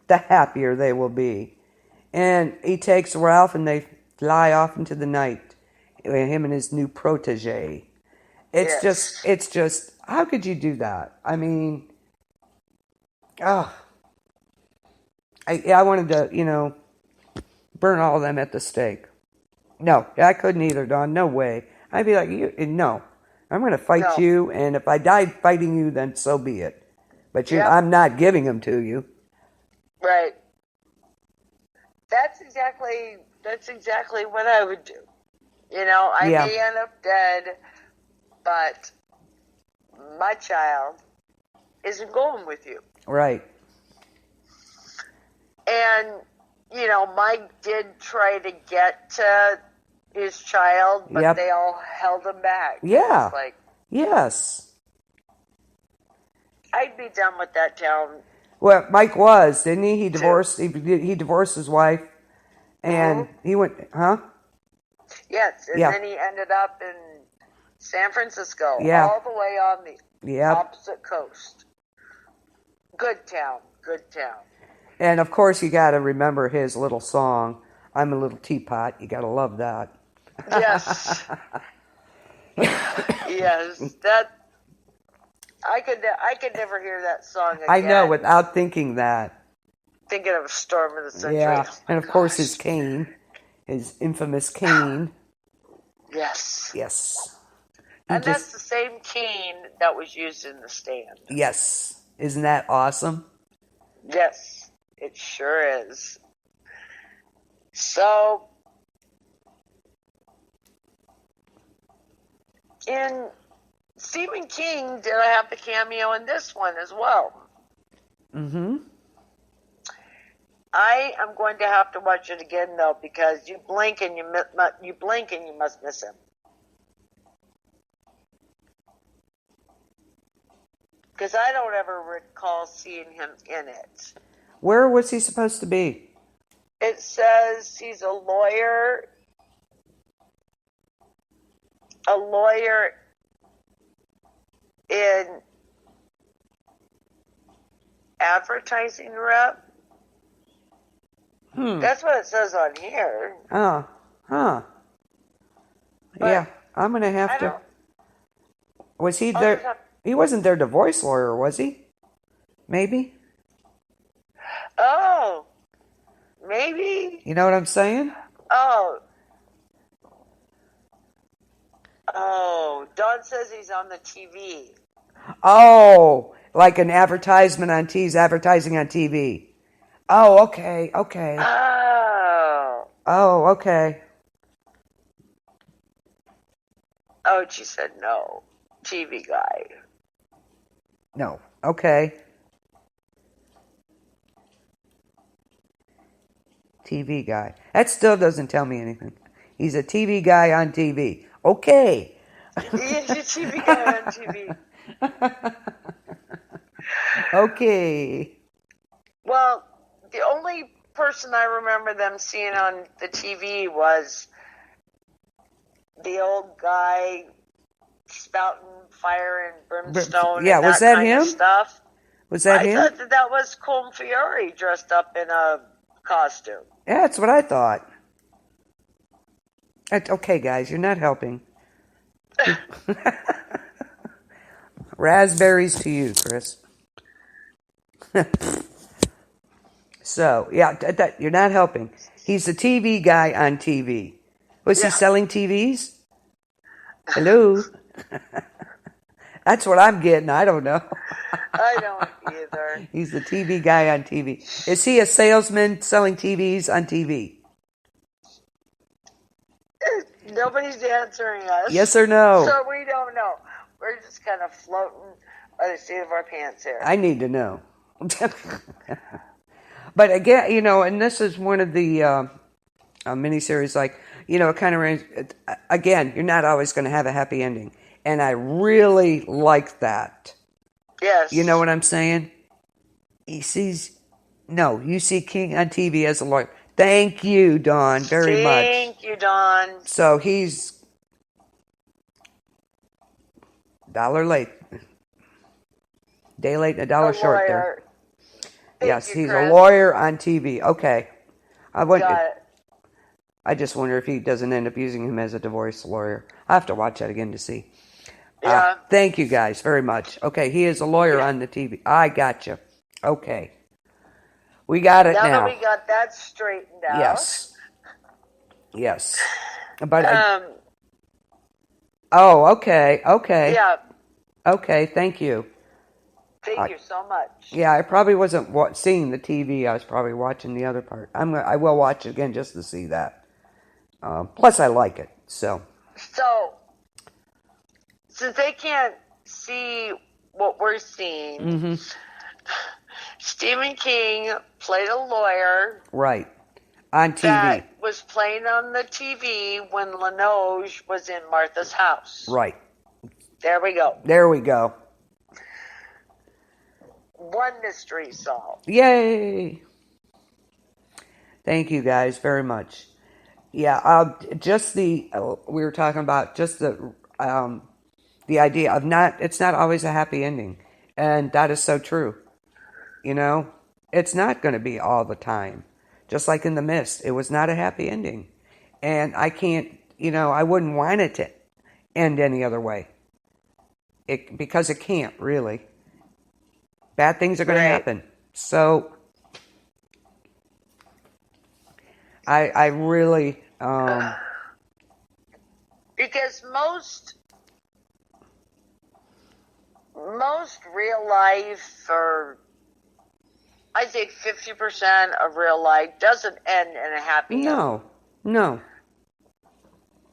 the happier they will be. And he takes Ralph and they fly off into the night. Him and his new protege. It's just, how could you do that? I mean, I wanted to, burn all of them at the stake. No, I couldn't either, Dawn. No way. I'd be like, no, I'm going to fight you, and if I die fighting you, then so be it. But I'm not giving them to you. Right. That's exactly what I would do. I may end up dead, but my child isn't going with you. Right. And, Mike did try to get to his child, but they all held him back. Yeah. Yes. I'd be done with that town. Well, Mike was, didn't he? He divorced. He divorced his wife, and he went, huh? Yes, and then he ended up in San Francisco, all the way on the opposite coast. Good town. And of course, you got to remember his little song, "I'm a Little Teapot." You got to love that. Yes. Yes, that. I could never hear that song again. I know, without thinking that. Thinking of a Storm of the Century. Yeah, and of course his cane, his infamous cane. Yes. Yes. And that's the same cane that was used in The Stand. Yes. Isn't that awesome? Yes, it sure is. So, in Stephen King did have the cameo in this one as well. Mm-hmm. I am going to have to watch it again though, because you blink and you must miss him. Because I don't ever recall seeing him in it. Where was he supposed to be? It says he's a lawyer in advertising rep. That's what it says on here. Oh, huh. But yeah, I'm going to have to. Was he there? He wasn't their divorce lawyer, was he? Maybe? Oh, maybe. You know what I'm saying? Oh, Dawn says he's on the TV. Oh, like an advertisement on TV, advertising on TV. Oh, okay. Oh, Okay. Oh, she said no. TV guy. No, okay. TV guy. That still doesn't tell me anything. He's a TV guy on TV. Okay. He's a TV guy on TV. Okay. Well, the only person I remember them seeing on the TV was the old guy spouting fire and brimstone. Yeah, and was that kind him? Of stuff. Was that him? I thought that was Colm Fiore dressed up in a costume. Yeah, that's what I thought. Okay, guys, you're not helping. Raspberries to you, Chris. So, yeah, you're not helping. He's a TV guy on TV. Was he selling TVs? Hello? That's what I'm getting. I don't know. I don't either. He's the TV guy on TV. Is he a salesman selling TVs on TV? Nobody's answering us. Yes or no? So we don't know. We're just kind of floating by the seat of our pants here. I need to know. But again, and this is one of the miniseries, it kind of, again, you're not always going to have a happy ending. And I really like that. Yes. You know what I'm saying? You see King on TV as a lawyer. Thank you, Dawn, very much. Thank you, Dawn. So he's $1 late. Day late and $1 short there. Yes, you, he's a Chris. lawyer on TV. Okay. Got it. I just wonder if he doesn't end up using him as a divorce lawyer. I have to watch that again to see. Yeah. Thank you guys very much. Okay, he is a lawyer on the TV. I gotcha. Okay. We got it now. Now that we got that straightened out. Yes. Yes. But okay. Yeah. Okay, thank you. Thank you so much. Yeah, I probably wasn't seeing the TV. I was probably watching the other part. I will watch it again just to see that. Plus, I like it. So, since they can't see what we're seeing, Stephen King played a lawyer. Right. On TV. That was playing on the TV when Linoge was in Martha's house. Right. There we go. There we go. One mystery solved. Yay! Thank you guys very much. Yeah, just we were talking about just the idea of it's not always a happy ending, and that is so true. You know, it's not going to be all the time. Just like in The Mist, it was not a happy ending, and I can't, I wouldn't want it to end any other way. Because it can't really. Bad things are going to happen. So I really because most real life, or I'd say 50% of real life, doesn't end in a happy ending. No.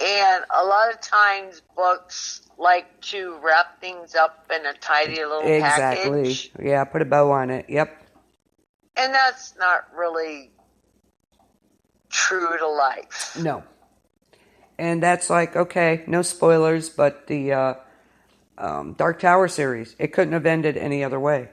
And a lot of times books like to wrap things up in a tidy little package. Yeah, put a bow on it. Yep. And that's not really true to life. No. And that's like, okay, no spoilers, but the Dark Tower series, it couldn't have ended any other way.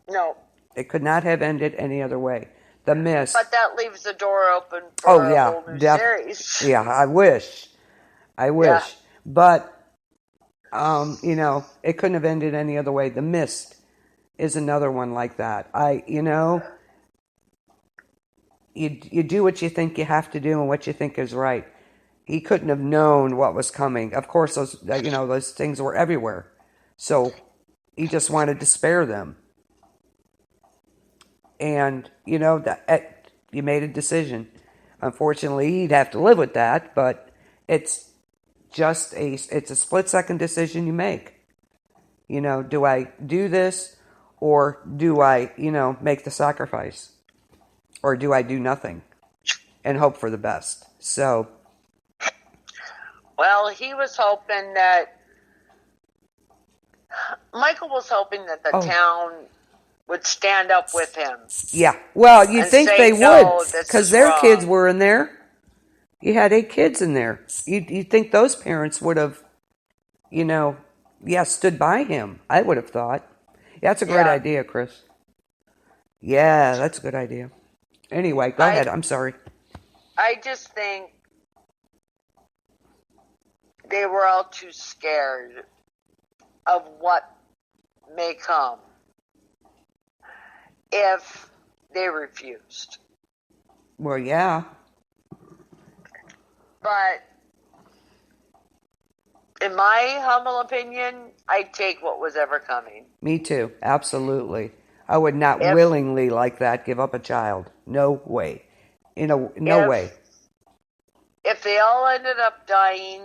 No. It could not have ended any other way. The Mist. But that leaves the door open for a whole new series. Yeah, I wish. Yeah. But, it couldn't have ended any other way. The Mist is another one like that. You do what you think you have to do and what you think is right. He couldn't have known what was coming. Of course, those things were everywhere. So he just wanted to spare them. And, you made a decision. Unfortunately, he'd have to live with that, but it's a split-second decision you make. Do I do this, or do I, make the sacrifice? Or do I do nothing and hope for the best? So. Well, he was hoping that, Michael was hoping that the town would stand up with him. Yeah. Well, you think they would, because their kids were in there. You had 8 kids in there. You'd think those parents would have, stood by him. I would have thought. Yeah, that's a great idea, Chris. Yeah, that's a good idea. Anyway, go ahead. I'm sorry. I just think they were all too scared of what may come if they refused. Well, yeah. But in my humble opinion, I'd take what was ever coming. Me too. Absolutely. I would not willingly like that give up a child. No way. No way. If they all ended up dying,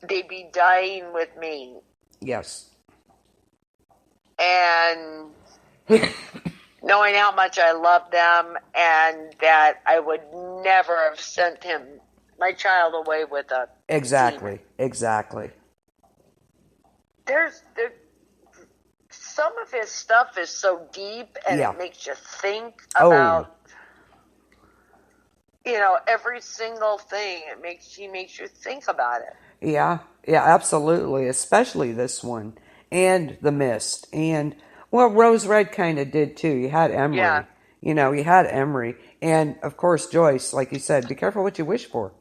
they'd be dying with me. Yes. And knowing how much I love them, and that I would never have sent my child away with a Exactly. demon. Exactly. There's some of his stuff is so deep, and it makes you think about every single thing. He makes you think about it. Yeah, absolutely. Especially this one, and The Mist, and Rose Red kind of did too. You had Emery. Yeah. You had Emery, and of course Joyce. Like you said, be careful what you wish for.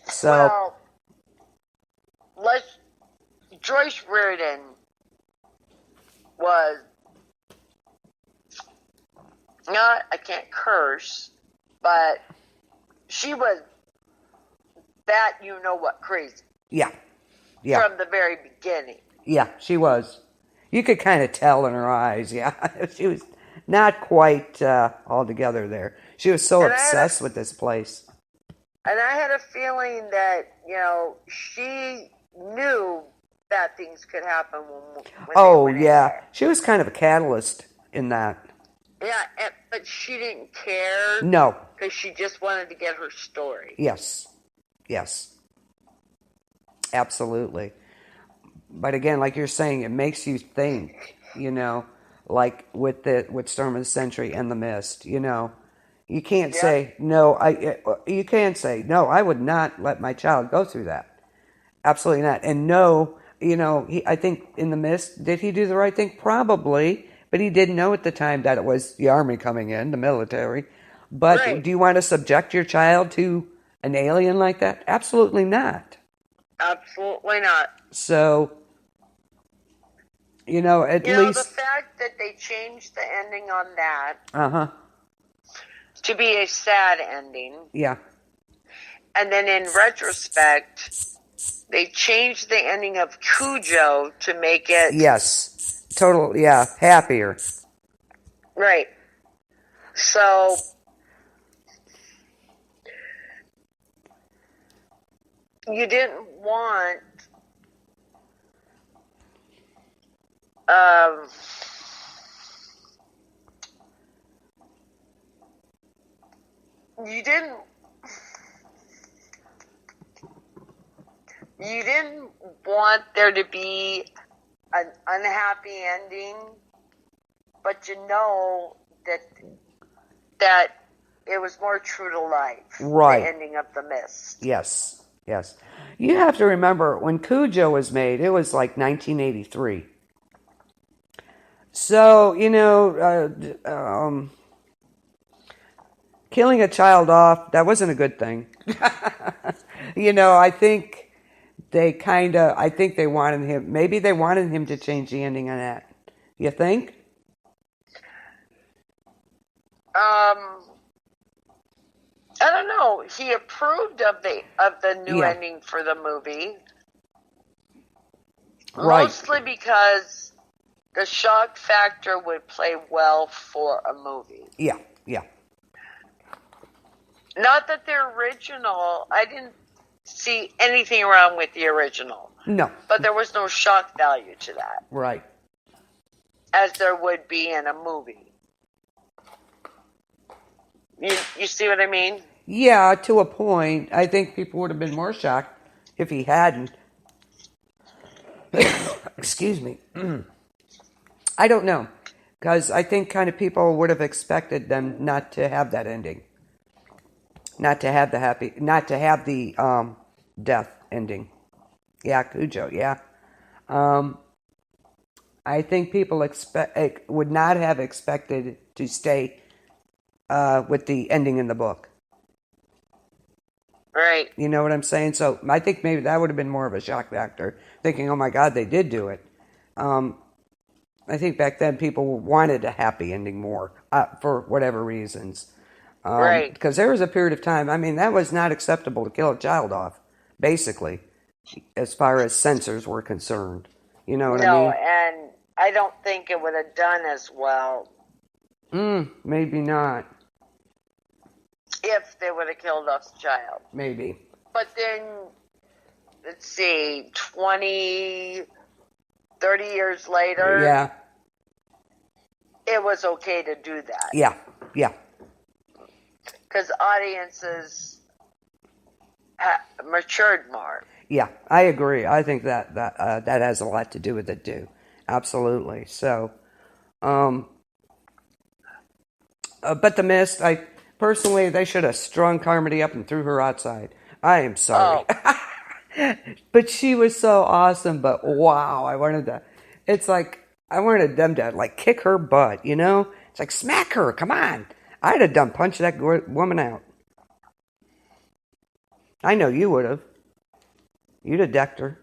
So. Well, Joyce Reardon was not, I can't curse, but she was that you know what crazy. Yeah. Yeah. From the very beginning. Yeah, she was. You could kind of tell in her eyes, yeah. She was not quite all together there. She was so obsessed with this place. And I had a feeling that, she knew that things could happen when Oh, they went yeah. in there. She was kind of a catalyst in that. Yeah, but she didn't care. No. Because she just wanted to get her story. Yes. Yes. Absolutely. But again, like you're saying, it makes you think, like with Storm of the Century and The Mist, You can't say, no, you can say, no, I would not let my child go through that. Absolutely not. And no, I think in The Mist, did he do the right thing? Probably. But he didn't know at the time that it was the army coming in, the military. But do you want to subject your child to an alien like that? Absolutely not. Absolutely not. So, at least... the fact that they changed the ending on that... Uh-huh. To be a sad ending. Yeah. And then in retrospect, they changed the ending of Cujo to make it... Yes. Total, yeah, happier. Right. So... You didn't want... You didn't want there to be an unhappy ending, but that it was more true to life. Right. The ending of The Mist. Yes. Yes. You have to remember, when Cujo was made, it was like 1983. So, killing a child off, that wasn't a good thing. I think they wanted him, maybe they wanted him to change the ending on that. You think? I don't know. He approved of the new ending for the movie. Right. Mostly because the shock factor would play well for a movie. Yeah, yeah. Not that the original, I didn't see anything wrong with the original. No. But there was no shock value to that. Right. As there would be in a movie. You see what I mean? Yeah, to a point. I think people would have been more shocked if he hadn't. Excuse me. I don't know. Because I think kind of people would have expected them not to have that ending. Not to have the death ending. Yeah, Cujo, yeah. I think people would not have expected to stay with the ending in the book. Right. You know what I'm saying? So I think maybe that would have been more of a shock factor, thinking, oh my God, they did do it. I think back then people wanted a happy ending more, for whatever reasons. Right. Because there was a period of time, that was not acceptable to kill a child off, basically, as far as censors were concerned. You know what I mean? No, and I don't think it would have done as well. Maybe not. If they would have killed off the child. Maybe. But then, let's see, 20, 30 years later. Yeah. It was okay to do that. Yeah, yeah. Because audiences matured more. Yeah, I agree. I think that has a lot to do with it too. Absolutely. So, but The Mist, personally, they should have strung Carmody up and threw her outside. I am sorry. Oh. But she was so awesome, but wow, I wanted them to kick her butt, It's like, smack her, come on. I'd have done punch that woman out. I know you would have. You'd have decked her.